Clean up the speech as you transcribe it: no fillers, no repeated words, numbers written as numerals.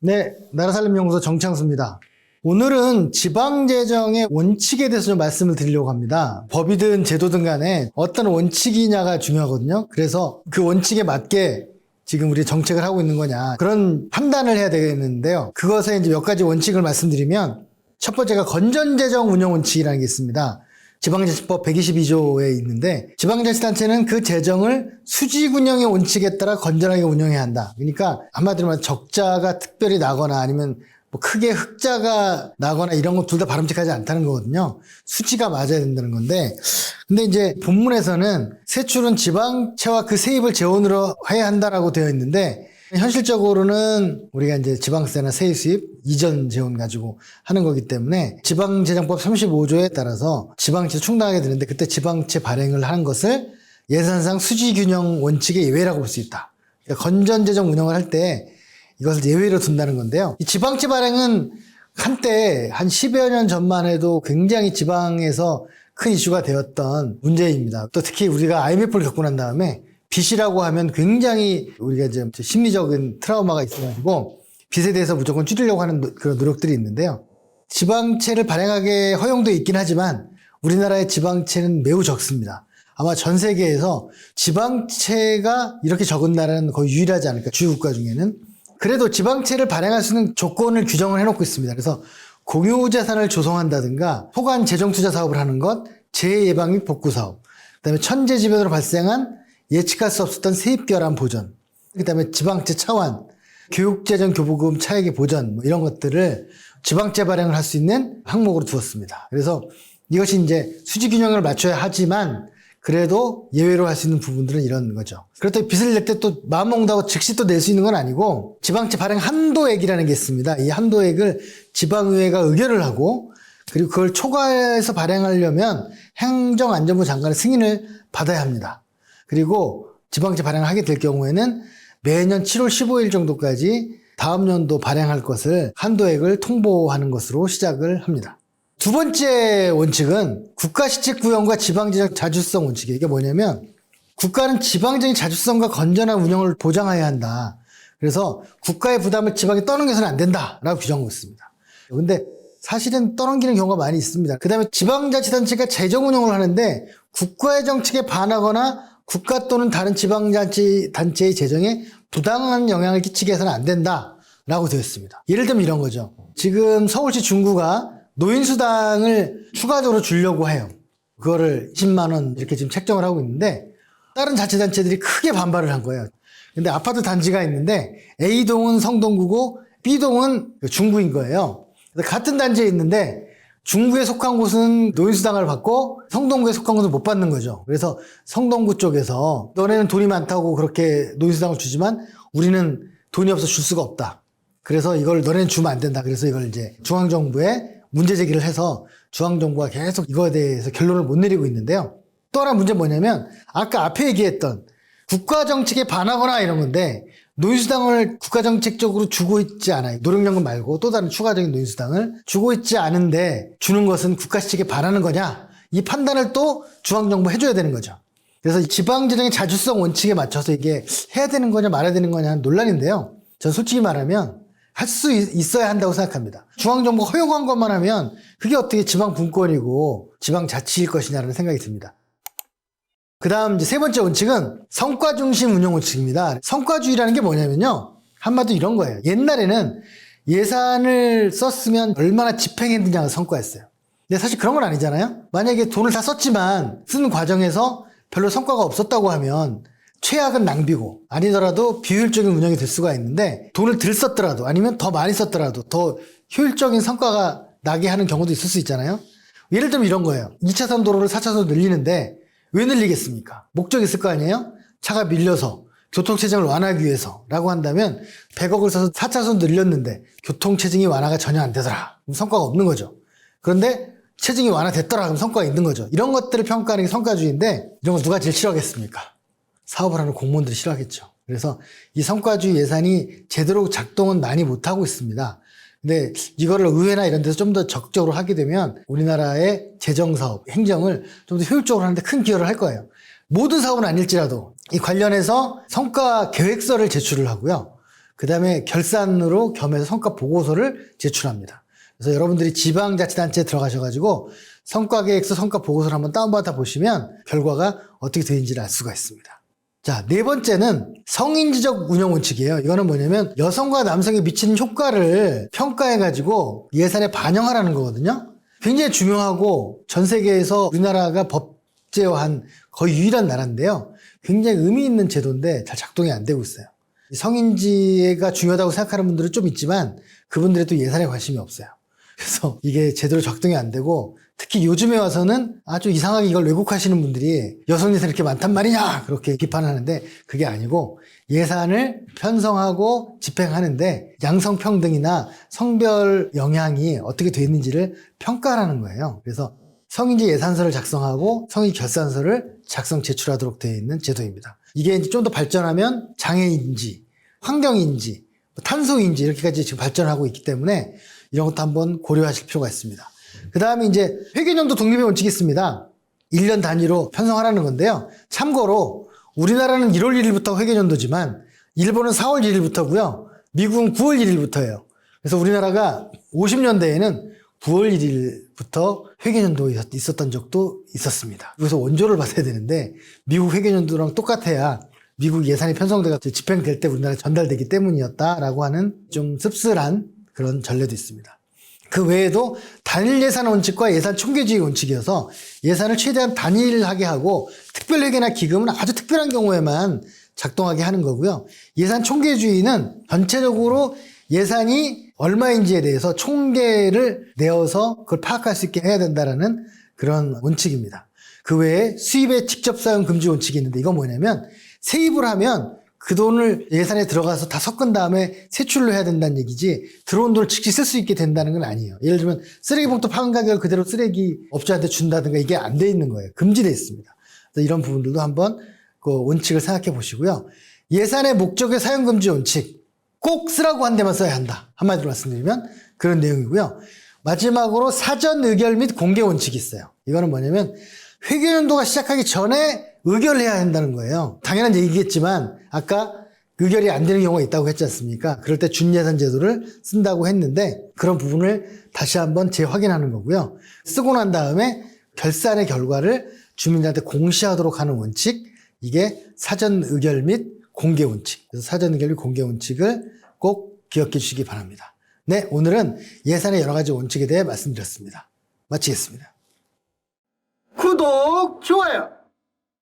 네, 나라살림연구소 정창수입니다. 오늘은 지방재정의 원칙에 대해서 좀 말씀을 드리려고 합니다. 법이든 제도든 간에 어떤 원칙이냐가 중요하거든요. 그래서 그 원칙에 맞게 지금 우리 정책을 하고 있는 거냐, 그런 판단을 해야 되겠는데요. 그것에 이제 몇 가지 원칙을 말씀드리면, 첫 번째가 건전재정 운영 원칙이라는 게 있습니다. 지방자치법 122조에 있는데, 지방자치단체는 그 재정을 수직운영의 원칙에 따라 건전하게 운영해야 한다. 그러니까 한마디로 말하면 적자가 특별히 나거나 아니면 뭐 크게 흑자가 나거나 이런 거 둘 다 바람직하지 않다는 거거든요. 수치가 맞아야 된다는 건데, 근데 이제 본문에서는 세출은 지방채와 그 세입을 재원으로 해야 한다라고 되어 있는데, 현실적으로는 우리가 이제 지방세나 세입 수입 이전 재원 가지고 하는 거기 때문에 지방재정법 35조에 따라서 지방채 충당하게 되는데, 그때 지방채 발행을 하는 것을 예산상 수지균형 원칙의 예외라고 볼 수 있다. 그러니까 건전재정 운영을 할 때 이것을 예외로 둔다는 건데요. 이 지방채 발행은 한때 한 10여 년 전만 해도 굉장히 지방에서 큰 이슈가 되었던 문제입니다. 또 특히 우리가 IMF를 겪고 난 다음에 빚이라고 하면 굉장히 우리가 이제 심리적인 트라우마가 있어가지고 빚에 대해서 무조건 줄이려고 하는 그런 노력들이 있는데요. 지방채를 발행하게 허용돼 있긴 하지만 우리나라의 지방채는 매우 적습니다. 아마 전 세계에서 지방채가 이렇게 적은 나라는 거의 유일하지 않을까, 주요 국가 중에는. 그래도 지방채를 발행할 수 있는 조건을 규정을 해놓고 있습니다. 그래서 공유자산을 조성한다든가 소관 재정투자 사업을 하는 것, 재해 예방 및 복구 사업, 그다음에 천재지변으로 발생한 예측할 수 없었던 세입 결함 보전, 그다음에 지방채 차환, 교육재정 교부금 차액의 보전, 뭐 이런 것들을 지방채 발행을 할 수 있는 항목으로 두었습니다. 그래서 이것이 이제 수지균형을 맞춰야 하지만 그래도 예외로 할 수 있는 부분들은 이런 거죠. 그렇다고 빚을 낼 때 또 마음 먹는다고 즉시 또 낼 수 있는 건 아니고, 지방채 발행 한도액이라는 게 있습니다. 이 한도액을 지방의회가 의결을 하고, 그리고 그걸 초과해서 발행하려면 행정안전부 장관의 승인을 받아야 합니다. 그리고 지방채 발행을 하게 될 경우에는 매년 7월 15일 정도까지 다음 연도 발행할 것을 한도액을 통보하는 것으로 시작을 합니다. 두 번째 원칙은 국가시책 구현과 지방재정 자주성 원칙이에요. 이게 뭐냐면 국가는 지방적인 자주성과 건전한 운영을 보장해야 한다. 그래서 국가의 부담을 지방에 떠넘겨서는 안 된다라고 규정하고 있습니다. 근데 사실은 떠넘기는 경우가 많이 있습니다. 그 다음에 지방자치단체가 재정운영을 하는데 국가의 정책에 반하거나 국가 또는 다른 지방자치단체의 재정에 부당한 영향을 끼치게 해서는 안 된다라고 되어 있습니다. 예를 들면 이런 거죠. 지금 서울시 중구가 노인수당을 추가적으로 주려고 해요. 그거를 20만 원 이렇게 지금 책정을 하고 있는데, 다른 자치단체들이 크게 반발을 한 거예요. 근데 아파트 단지가 있는데 A동은 성동구고 B동은 중구인 거예요. 그래서 같은 단지에 있는데 중구에 속한 곳은 노인수당을 받고 성동구에 속한 곳은 못 받는 거죠. 그래서 성동구 쪽에서 너네는 돈이 많다고 그렇게 노인수당을 주지만 우리는 돈이 없어서 줄 수가 없다. 그래서 이걸 너네는 주면 안 된다. 그래서 이걸 이제 중앙정부에 문제 제기를 해서 중앙정부가 계속 이거에 대해서 결론을 못 내리고 있는데요. 또 하나 문제는 뭐냐면 아까 앞에 얘기했던 국가정책에 반하거나 이런 건데, 노인수당을 국가정책적으로 주고 있지 않아요. 노령연금 말고 또 다른 추가적인 노인수당을 주고 있지 않은데 주는 것은 국가시책에 반하는 거냐, 이 판단을 또 중앙정부가 해줘야 되는 거죠. 그래서 지방재정의 자주성 원칙에 맞춰서 이게 해야 되는 거냐 말아야 되는 거냐 하는 논란인데요. 전 솔직히 말하면 할 수 있어야 한다고 생각합니다. 중앙정부가 허용한 것만 하면 그게 어떻게 지방 분권이고 지방 자치일 것이냐라는 생각이 듭니다. 그 다음 이제 세 번째 원칙은 성과 중심 운영 원칙입니다. 성과주의라는 게 뭐냐면요, 한마디로 이런 거예요. 옛날에는 예산을 썼으면 얼마나 집행했느냐가 성과였어요. 근데 사실 그런 건 아니잖아요. 만약에 돈을 다 썼지만 쓰는 과정에서 별로 성과가 없었다고 하면 최악은 낭비고, 아니더라도 비효율적인 운영이 될 수가 있는데, 돈을 덜 썼더라도 아니면 더 많이 썼더라도 더 효율적인 성과가 나게 하는 경우도 있을 수 있잖아요. 예를 들면 이런 거예요. 2차선 도로를 4차선으로 늘리는데 왜 늘리겠습니까? 목적이 있을 거 아니에요? 차가 밀려서 교통체증을 완화하기 위해서 라고 한다면 100억을 써서 4차선 늘렸는데 교통체증이 완화가 전혀 안 되더라. 그럼 성과가 없는 거죠. 그런데 체증이 완화됐더라. 그럼 성과가 있는 거죠. 이런 것들을 평가하는 게 성과주의인데, 이런 거 누가 제일 싫어하겠습니까? 사업을 하는 공무원들이 싫어하겠죠. 그래서 이 성과주의 예산이 제대로 작동은 많이 못하고 있습니다. 근데 이거를 의회나 이런 데서 좀 더 적극적으로 하게 되면 우리나라의 재정사업, 행정을 좀 더 효율적으로 하는데 큰 기여를 할 거예요. 모든 사업은 아닐지라도 이 관련해서 성과 계획서를 제출을 하고요. 그 다음에 결산으로 겸해서 성과 보고서를 제출합니다. 그래서 여러분들이 지방자치단체에 들어가셔가지고 성과계획서, 성과 보고서를 한번 다운받아 보시면 결과가 어떻게 되는지를 알 수가 있습니다. 자, 네 번째는 성인지적 운영 원칙이에요. 이거는 뭐냐면 여성과 남성이 미치는 효과를 평가해가지고 예산에 반영하라는 거거든요. 굉장히 중요하고 전 세계에서 우리나라가 법제화한 거의 유일한 나라인데요. 굉장히 의미 있는 제도인데 잘 작동이 안 되고 있어요. 성인지가 중요하다고 생각하는 분들은 좀 있지만 그분들이 또 예산에 관심이 없어요. 그래서 이게 제대로 작동이 안 되고 특히 요즘에 와서는 아주 이상하게 이걸 왜곡하시는 분들이 여성 예산이 이렇게 많단 말이냐 그렇게 비판하는데 그게 아니고 예산을 편성하고 집행하는데 양성평등이나 성별 영향이 어떻게 돼 있는지를 평가하는 거예요. 그래서 성인지 예산서를 작성하고 성인 결산서를 작성 제출하도록 되어 있는 제도입니다. 이게 좀 더 발전하면 장애인지, 환경인지, 탄소인지 이렇게까지 지금 발전하고 있기 때문에 이런 것도 한번 고려하실 필요가 있습니다. 그 다음에 이제 회계연도 독립의 원칙이 있습니다. 1년 단위로 편성하라는 건데요. 참고로 우리나라는 1월 1일부터 회계연도지만 일본은 4월 1일부터고요. 미국은 9월 1일부터예요. 그래서 우리나라가 50년대에는 9월 1일부터 회계연도가 있었던 적도 있었습니다. 그래서 원조를 받아야 되는데 미국 회계연도랑 똑같아야 미국 예산이 편성돼서 집행될 때 우리나라에 전달되기 때문이었다라고 하는 좀 씁쓸한 그런 전례도 있습니다. 그 외에도 단일 예산 원칙과 예산 총계주의 원칙이어서 예산을 최대한 단일하게 하고 특별회계나 기금은 아주 특별한 경우에만 작동하게 하는 거고요. 예산 총계주의는 전체적으로 예산이 얼마인지에 대해서 총계를 내어서 그걸 파악할 수 있게 해야 된다는 그런 원칙입니다. 그 외에 수입의 직접 사용 금지 원칙이 있는데 이건 뭐냐면 세입을 하면 그 돈을 예산에 들어가서 다 섞은 다음에 세출을 해야 된다는 얘기지 들어온 돈을 즉시 쓸 수 있게 된다는 건 아니에요. 예를 들면 쓰레기 봉투 파는 가격을 그대로 쓰레기 업자한테 준다든가 이게 안 돼 있는 거예요. 금지되어 있습니다. 그래서 이런 부분들도 한번 그 원칙을 생각해 보시고요. 예산의 목적의 사용 금지 원칙 꼭 쓰라고 한 데만 써야 한다. 한마디로 말씀드리면 그런 내용이고요. 마지막으로 사전 의결 및 공개 원칙이 있어요. 이거는 뭐냐면 회계연도가 시작하기 전에 의결을 해야 한다는 거예요. 당연한 얘기겠지만 아까 의결이 안 되는 경우가 있다고 했지 않습니까? 그럴 때 준예산 제도를 쓴다고 했는데 그런 부분을 다시 한번 재확인하는 거고요. 쓰고 난 다음에 결산의 결과를 주민들한테 공시하도록 하는 원칙, 이게 사전 의결 및 공개 원칙. 그래서 사전 의결 및 공개 원칙을 꼭 기억해 주시기 바랍니다. 네, 오늘은 예산의 여러 가지 원칙에 대해 말씀드렸습니다. 마치겠습니다. 구독, 좋아요!